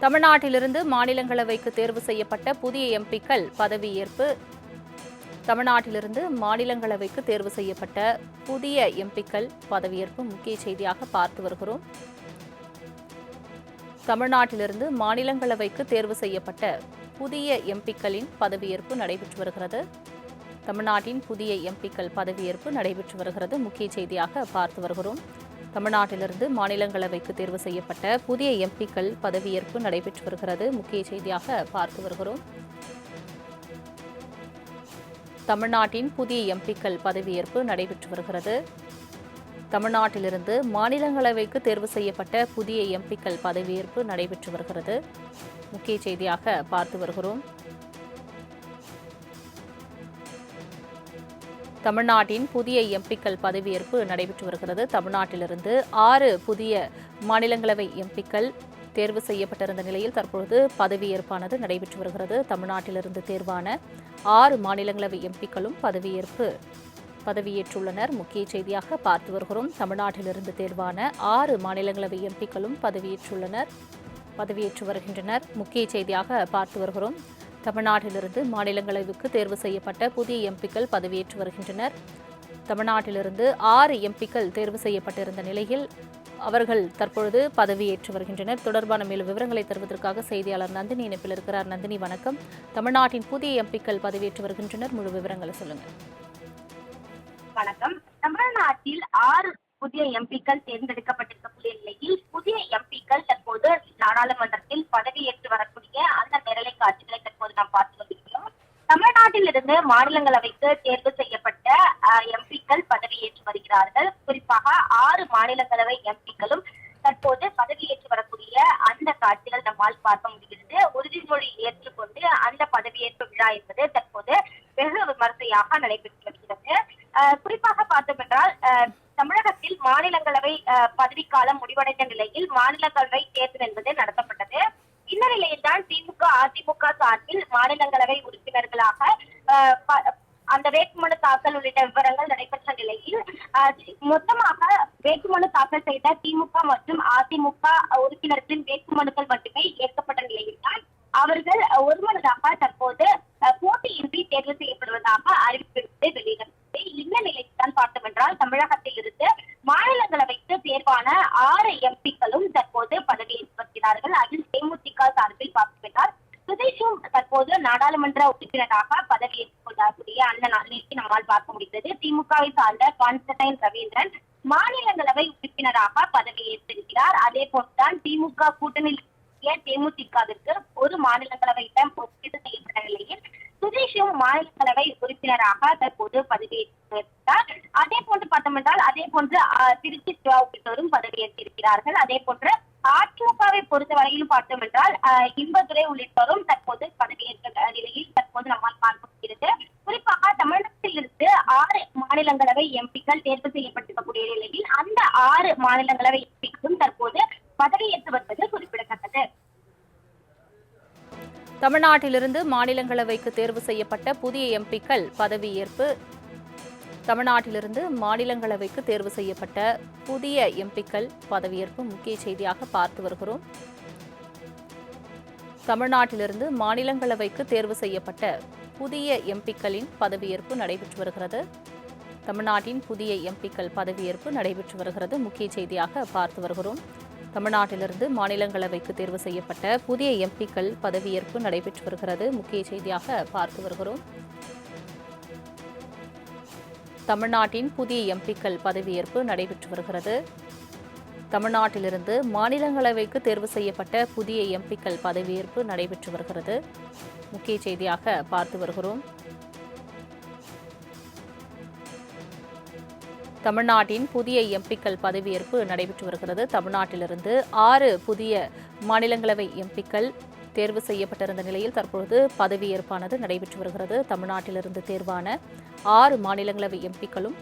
தமிழ்நாட்டிலிருந்து மாநிலங்களவைக்கு தேர்வு செய்யப்பட்ட புதிய எம்பிக்கள் பதவியேற்பு. தமிழ்நாட்டிலிருந்து மாநிலங்களவைக்கு தேர்வு செய்யப்பட்ட புதிய எம்பிக்கள் பதவியேற்பு முக்கிய செய்தியாக பார்த்து வருகிறோம். தமிழ்நாட்டிலிருந்து மாநிலங்களவைக்கு தேர்வு செய்யப்பட்ட புதிய எம்பிக்களின் பதவியேற்பு நடைபெற்று வருகிறது. தமிழ்நாட்டின் புதிய எம்பிக்கள் பதவியேற்பு நடைபெற்று வருகிறது. முக்கிய செய்தியாக பார்த்து வருகிறோம். தமிழ்நாட்டிலிருந்து மாநிலங்களவைக்கு தேர்வு செய்யப்பட்ட புதிய எம்பிக்கள் பதவியேற்பு நடைபெற்று வருகிறது. முக்கிய செய்தியாக பார்த்து வருகிறோம். தமிழ்நாட்டின் புதிய எம்பிக்கள் பதவியேற்பு நடைபெற்று வருகிறது. தமிழ்நாட்டிலிருந்து மாநிலங்களவைக்கு தேர்வு செய்யப்பட்ட புதிய எம்பிக்கள் பதவியேற்பு நடைபெற்று வருகிறது. முக்கிய செய்தியாக பார்த்து வருகிறோம். தமிழ்நாட்டின் புதிய எம்பிக்கள் பதவியேற்பு நடைபெற்று வருகிறது. தமிழ்நாட்டிலிருந்து 6 புதிய மாநிலங்களவை எம்பிக்கள் தேர்வு செய்யப்பட்டிருந்த நிலையில் தற்பொழுது பதவியேற்பானது நடைபெற்று வருகிறது. தமிழ்நாட்டிலிருந்து தேர்வான 6 மாநிலங்களவை எம்பிக்களும் பதவியேற்றுள்ளனர். முக்கிய செய்தியாக பார்த்து வருகிறோம். தமிழ்நாட்டிலிருந்து தேர்வான 6 மாநிலங்களவை எம்பிக்களும் பதவியேற்று வருகின்றனர். முக்கிய செய்தியாக பார்த்து வருகிறோம். தமிழ்நாட்டிலிருந்து மாநிலங்களவைக்கு தேர்வு செய்யப்பட்ட புதிய எம்பிக்கள் பதவியேற்று வருகின்றனர். தமிழ்நாட்டிலிருந்து 6 எம்பிக்கள் தேர்வு செய்யப்பட்டிருந்த நிலையில் அவர்கள் தற்பொழுது பதவியேற்று வருகின்றனர். தொடர்பான மேலும் விவரங்களை தருவதற்காக செய்தியாளர் நந்தினி இணைப்பில் இருக்கிறார். நந்தினி, வணக்கம். தமிழ்நாட்டின் புதிய எம்பிக்கள் பதவியேற்று வருகின்றனர். முழு விவரங்களை சொல்லுங்க. வணக்கம். தமிழ்நாட்டில் 6 புதிய எம்பிக்கள் தேர்ந்தெடுக்கப்பட்டிருக்கக்கூடிய நிலையில் புதிய எம்பிக்கள் தற்போது நாடாளுமன்றத்தில் பதவியேற்று வரக்கூடிய அந்த நேரலை காட்சிகளை தற்போது நாம் பார்த்து வருகிறோம். தமிழ்நாட்டிலிருந்து மாநிலங்களவைக்கு தேர்வு செய்யப்பட்ட எம்பிக்கள் பதவியேற்று வருகிறார்கள். குறிப்பாக 6 மாநிலங்களவை எம்பிக்களும் தற்போது பதவியேற்று வரக்கூடிய அந்த காட்சிகள் நம்மால் பார்க்க முடிகிறது. உறுதிமொழி ஏற்றுக்கொண்டு அந்த பதவியேற்பு விழா என்பது தற்போது வெகு விமர்சையாக நடைபெற்று வருகிறது. குறிப்பாக பார்த்தோம் என்றால் தமிழகத்தில் மாநிலங்களவை பதவிக்காலம் முடிவடைந்த நிலையில் மாநிலங்களவை தேர்தல் என்பது நடத்தப்பட்டது. இந்த நிலையில்தான் திமுக அதிமுக சார்பில் மாநிலங்களவை உறுப்பினர்களாக அந்த வேட்புமனு தாக்கல் உள்ளிட்ட விவரங்கள் நடைபெற்ற நிலையில் மொத்தமாக வேட்புமனு தாக்கல் செய்த திமுக மற்றும் அதிமுக உறுப்பினர்களின் வேட்புமனுக்கள் மட்டுமே ஏற்கப்பட்ட நிலையில்தான் அவர்கள் ஒருமனதாக தற்போது போட்டியின்றி தேர்வு செய்யப்படுவதாக அறிவிப்பு வெளியிடப்பட்டது. இந்த நிலையில் பார்த்தோம் என்றால் தமிழகத்தில் இருந்து மாநிலங்களவைக்கு தேர்வான 6 எம்பிக்களும் தற்போது பதவியேற்று வருகிறார்கள். அதில் தேமுதிக சார்பில் பார்த்தோம் என்றால் சுதேஷும் தற்போது நாடாளுமன்ற உறுப்பினராக பதவியேற்றுக் கொள்ளக்கூடிய அந்த நிலைக்கு நம்மால் பார்க்க முடிந்தது. திமுகவை சார்ந்த கான்ஸ்டன்டைன் ரவீந்திரன் மாநிலங்களவை உறுப்பினராக பதவியேற்றிருக்கிறார். அதே போன்றுதான் திமுக கூட்டணியில் தேமுதிகவிற்கு ஒரு மாநிலங்களவை இடம் ஒதுக்கீடு செய்யப்பட்ட நிலையில் சுதேஷும் மாநிலங்களவை உறுப்பினராக தற்போது பதவியேற்றிருக்கிறார். அதே போன்று பார்த்தோம் என்றால் அதே போன்று திருச்சி சிவா உள்ளிட்டோரும் பதவியேற்றிருக்கிறார்கள். அதே போன்று அதிமுகவை பொறுத்தவரையிலும் பார்த்தோம் என்றால் இன்பதுரை உள்ளிட்டோரும் தற்போது பதவியேற்ற நிலையில் தற்போது நம்மால் பார்க்க முடிகிறது. குறிப்பாக தமிழகத்தில் இருந்து 6 மாநிலங்களவை எம்பிக்கள் தேர்வு செய்யப்பட்டிருக்கக்கூடிய நிலையில் அந்த 6 மாநிலங்களவை எம்பிக்களும் தற்போது பதவியேற்று வருவது குறிப்பிடத்தக்கது. தமிழ்நாட்டிலிருந்து மாநிலங்களவைக்கு தேர்வு செய்யப்பட்ட புதிய எம்பிக்கள் பதவியேற்பு. தமிழ்நாட்டிலிருந்து மாநிலங்களவைக்கு தேர்வு செய்யப்பட்ட புதிய எம்பிக்கள் பதவியேற்பு முக்கிய செய்தியாக பார்த்து வருகிறோம். தமிழ்நாட்டிலிருந்து மாநிலங்களவைக்கு தேர்வு செய்யப்பட்ட புதிய எம்பிக்களின் பதவியேற்பு நடைபெற்று வருகிறது. தமிழ்நாட்டின் புதிய எம்பிக்கள் பதவியேற்பு நடைபெற்று வருகிறது. முக்கிய செய்தியாக பார்த்து வருகிறோம். தமிழ்நாட்டிலிருந்து மாநிலங்களவைக்கு தேர்வு செய்யப்பட்ட புதிய எம்பிக்கள் பதவியேற்பு நடைபெற்று வருகிறது. முக்கிய செய்தியாக பார்த்து வருகிறோம். தமிழ்நாட்டின் புதிய எம்பிக்கள் பதவியேற்பு நடைபெற்று வருகிறது. தமிழ்நாட்டிலிருந்து மாநிலங்களவைக்கு தேர்வு செய்யப்பட்ட புதிய எம்பிக்கள் பதவியேற்பு நடைபெற்று வருகிறது. முக்கிய செய்தியாக பார்த்து வருகிறோம். தமிழ்நாட்டின் புதிய எம்பிக்கள் பதவியேற்பு நடைபெற்று வருகிறது. தமிழ்நாட்டிலிருந்து 6 புதிய மாநிலங்களவை எம்பிக்கள் தேர்வு செய்யப்பட்டிருந்த நிலையில் தற்பொழுது பதவியேற்பானது நடைபெற்று வருகிறது. தமிழ்நாட்டிலிருந்து தேர்வான 6 மாநிலங்களவை எம்பிக்களும்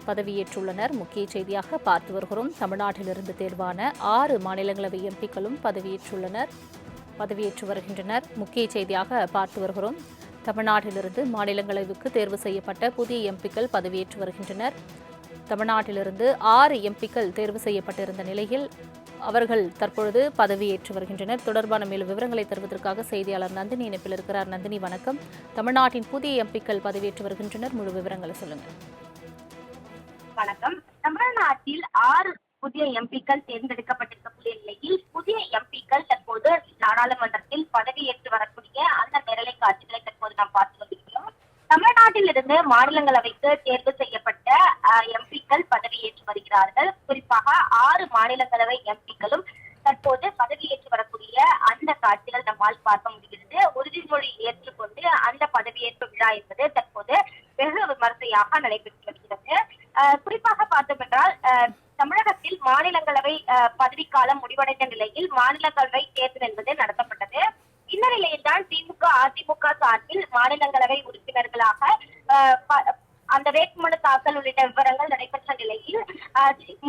பதவியேற்றுள்ளனர். முக்கிய செய்தியாக பார்த்து வருகிறோம். தமிழ்நாட்டிலிருந்து தேர்வான 6 மாநிலங்களவை எம்பிக்களும் பதவியேற்று வருகின்றனர். முக்கிய செய்தியாக பார்த்து வருகிறோம். தமிழ்நாட்டிலிருந்து மாநிலங்களவைக்கு தேர்வு செய்யப்பட்ட புதிய எம்பிக்கள் பதவியேற்று வருகின்றனர். தமிழ்நாட்டிலிருந்து 6 எம்பிக்கள் தேர்வு செய்யப்பட்டிருந்த நிலையில் அவர்கள் தற்பொழுது பதவியேற்று வருகின்றனர். தொடர்பான மேலும் விவரங்களை தருவதற்காக செய்தியாளர் நந்தினி இணைப்பில் இருக்கிறார். நந்தினி, வணக்கம். தமிழ்நாட்டின் புதிய எம்பிக்கள் பதவியேற்று வருகின்றனர். முழு விவரங்களை சொல்லுங்க. வணக்கம். தமிழ்நாட்டில் 6 புதிய எம்பிக்கள் தேர்ந்தெடுக்கப்பட்டிருக்கக்கூடிய நிலையில் புதிய எம்பிக்கள் தற்போது நாடாளுமன்றத்தில் பதவியேற்று வரக்கூடிய அந்த நேரலை காட்சிகளை தற்போது நாம் பார்த்து வருகிறோம். தமிழ்நாட்டில் இருந்து மாநிலங்களவைக்கு தேர்வு செய்யப்பட்ட எம்பிக்கள் பதவியேற்று வருகிறார்கள். குறிப்பாக 6 மாநிலங்களவை எம்பிக்களும் தற்போது பதவியேற்று வரக்கூடிய அந்த காட்சிகள் நம்மால் பார்க்க முடிகிறது. உறுதிமொழி ஏற்றுக்கொண்டு அந்த பதவியேற்பு விழா என்பது தற்போது வெகு விமர்சையாக நடைபெற்று வருகிறது. குறிப்பாக பார்த்தோம் என்றால் தமிழகத்தில் மாநிலங்களவை பதவிக்காலம் முடிவடைந்த நிலையில் மாநிலங்களவை தேர்தல் என்பது நடத்தப்பட்டது. இந்த நிலையில்தான் திமுக அதிமுக சார்பில் மாநிலங்களவை உறுப்பினர்களாக அந்த வேட்புமனு தாக்கல் உள்ளிட்ட விவரங்கள் நடைபெற்ற நிலையில்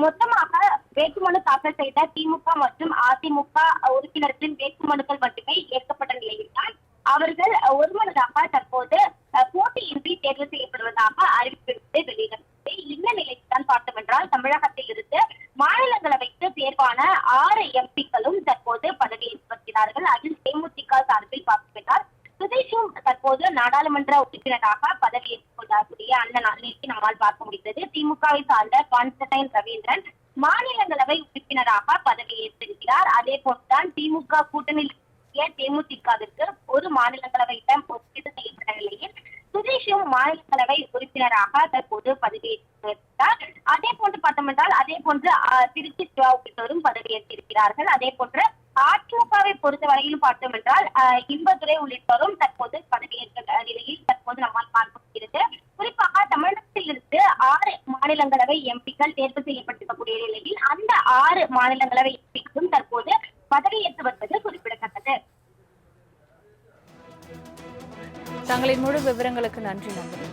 மொத்தமாக வேட்புமனு தாக்கல் செய்த திமுக மற்றும் அதிமுக உறுப்பினர்களின் வேட்புமனுக்கள் மட்டுமே ஏற்கப்பட்ட நிலையில்தான் அவர்கள் ஒருமனதாக தற்போது போட்டியின்றி தேர்வு செய்யப்படுவதாக அறிவிப்பு வெளியிடப்பட்டது. இந்த நிலையில் பார்த்தோம் என்றால் தமிழகத்தில் இருந்து மாநிலங்களவைக்கு தேர்வான 6 எம்பிக்களும் தற்போது பதவியேற்று வருகிறார்கள். அதில் தேமுதிக சார்பில் பார்த்தோம் என்றால் சுதேஷும் தற்போது நாடாளுமன்ற உறுப்பினராக பதவியேற்றுக் கொள்ளக்கூடிய அந்த நிலைக்கு நம்மால் பார்க்க முடிந்தது. திமுகவை சார்ந்த கான்ஸ்டன்டைன் ரவீந்திரன் மாநிலங்களவை உறுப்பினராக பதவியேற்றிருக்கிறார். அதே போன்றுதான் திமுக கூட்டணியில் தேமுதிகவிற்கு ஒரு மாநிலங்களவை இடம் ஒதுக்கீடு செய்யப்பட்ட நிலையில் சுதேஷும் மாநிலங்களவை உறுப்பினராக தற்போது பதவியேற்றிருக்கிறார். அதே போன்று பார்த்தோம் என்றால் அதே போன்று திருச்சி சிவா உள்ளிட்டோரும் பதவியேற்றிருக்கிறார்கள். அதே போன்று அதிமுகவை பொறுத்தவரையிலும் பார்த்தோம் என்றால் இன்பதுரை உள்ளிட்டோரும் தற்போது பதவியேற்ற நிலையில் தற்போது நம்மால் பார்க்க முடிகிறது. குறிப்பாக தமிழகத்தில் இருந்து 6 மாநிலங்களவை எம்பிக்கள் தேர்வு செய்யப்பட்டிருக்கக்கூடிய நிலையில் அந்த 6 மாநிலங்களவை எம்பிக்களும் தற்போது பதவியேற்று வருவது குறிப்பிடத்தக்கது. தங்களின் முழு விவரங்களுக்கு நன்றி நந்தினி.